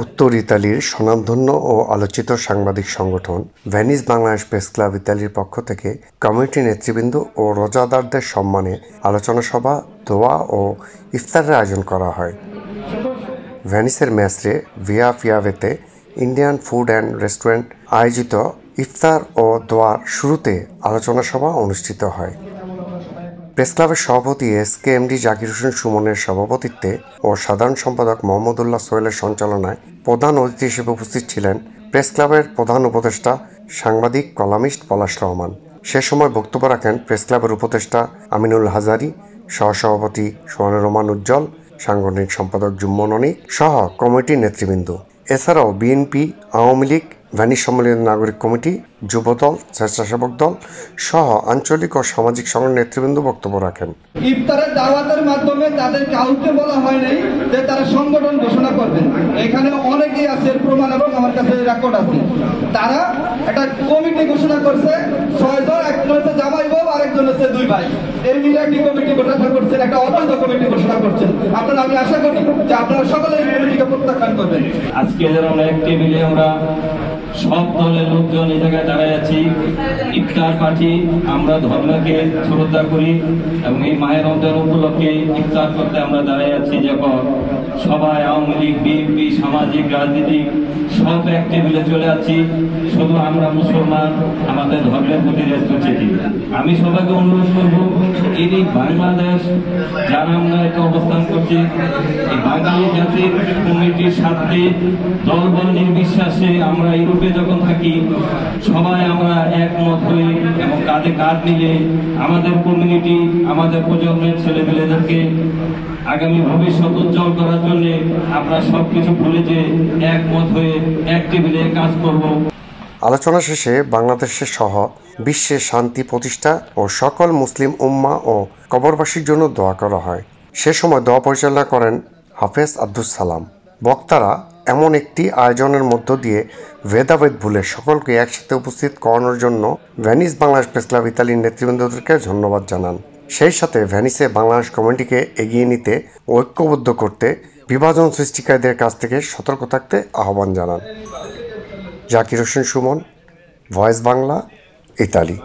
উত্তর ইতালির স্বনামধন্য ও আলোচিত সাংবাদিক সংগঠন ভেনিস বাংলাদেশ প্রেস ক্লাব ইতালির পক্ষ থেকে কমিটি নেতৃবৃন্দ ও রোজাদারদের সম্মানে আলোচনা সভা, দোয়া ও ইফতারের আয়োজন করা হয়। ভেনিসের মেসরে ভিয়া ফিয়াভেতে ইন্ডিয়ান ফুড অ্যান্ড রেস্টুরেন্ট আয়োজিত ইফতার ও দোয়ার শুরুতে আলোচনা সভা অনুষ্ঠিত হয়। প্রেস ক্লাবের সভাপতি এসকেএমডি জাকির হোসেন সুমনের সভাপতিত্বে ও সাধারণ সম্পাদক মোহাম্মদুল্লাহ সোহেলের সঞ্চালনায় প্রধান অতিথি হিসেবে উপস্থিত ছিলেন প্রেস ক্লাবের প্রধান উপদেষ্টা সাংবাদিক কলামিস্ট পলাশ রহমান। সে সময় বক্তব্য রাখেন প্রেস ক্লাবের উপদেষ্টা আমিনুল হাজারি, সহসভাপতি সোহানুর রহমান উজ্জ্বল, সাংগঠনিক সম্পাদক জুম্মন অনিক সহ কমিটির নেতৃবৃন্দ। এছাড়াও বিএনপি, আওয়ামী লীগ, ভেনিস সম্মিলিত নাগরিক কমিটি, যুবদল, স্বেচ্ছাসেবক দল সহ আঞ্চলিক ও সামাজিক সংগঠনের নেতৃবৃন্দ বক্তব্য রাখেন। ইফতারের দাওয়াতের মাধ্যমে তাদের কাউকে বলা হয় নাই যে তারা সংগঠন ঘোষণা করবেন। এখানে অনেকেই আছে, প্রমাণ এবং আমার কাছে রেকর্ড আছে। তারা একটা কমিটি ঘোষণা করছে, 6 জন, একজন হচ্ছে জামাই বউ, আরেকজন হচ্ছে 2 ভাই। এই মিলে একটি কমিটি ঘোষণা করছেন, একটা অবৈধ কমিটি ঘোষণা করছেন। আপনারা, আমি আশা করি যে আপনারা সকলে এই কমিটিকে প্রত্যাখ্যান করবেন। আজকে যেমন এক টেবিলে আমরা সব দলের লোকজন এই জায়গায় দাঁড়ায় আছি। ইফতার পার্টি আমরা ধর্মকে শ্রদ্ধা করি এবং এই মায়ের রমজান উপলক্ষে ইফতার করতে আমরা দাঁড়ায় আছি। যখন সবাই আওয়ামী লীগ, বিএনপি, সামাজিক, রাজনীতিক সব এক টেবিলে চলে আছি, শুধু আমরা মুসলমান আমাদের ধর্মের প্রতি রেসপেক্ট। আমি সবাইকে অনুরোধ করবো, এই বাংলাদেশ যারা আমরা একটা অবস্থান করছি, এই বাঙালি জাতির কমিটির স্বার্থে দলবল নির্বিশ্বাসে আমরা ইউরোপে যখন থাকি সবাই আমরা একমত হয়ে এবং কাঁধে কাঁধ মিলে আমাদের কমিউনিটি, আমাদের প্রজন্মের ছেলেমেয়েদেরকে আগামী ভবিষ্যৎ উজ্জ্বল করার জন্য আমরা সবকিছু ভুলে যে একমত হয়ে এক টেবিলে কাজ করব। আলোচনা শেষে বাংলাদেশের সহ বিশ্বে শান্তি প্রতিষ্ঠা ও সকল মুসলিম উম্মা ও কবরবাসীর জন্য দোয়া করা হয়। সে সময় দোয়া পরিচালনা করেন হাফেজ আব্দুস সালাম। বক্তারা এমন একটি আয়োজনের মধ্য দিয়ে ভেদাভেদ ভুলে সকলকে একসাথে উপস্থিত করানোর জন্য ভেনিস বাংলাদেশ প্রেস ক্লাব ইতালির নেতৃবৃন্দদেরকে ধন্যবাদ জানান। সেই সাথে ভেনিসে বাংলাদেশ কমিটিকে এগিয়ে নিতে ঐক্যবদ্ধ করতে বিভাজন সৃষ্টিকারীদের কাছ থেকে সতর্ক থাকতে আহ্বান জানান। Zakir Hossain Suman, voice Bangla, Italy.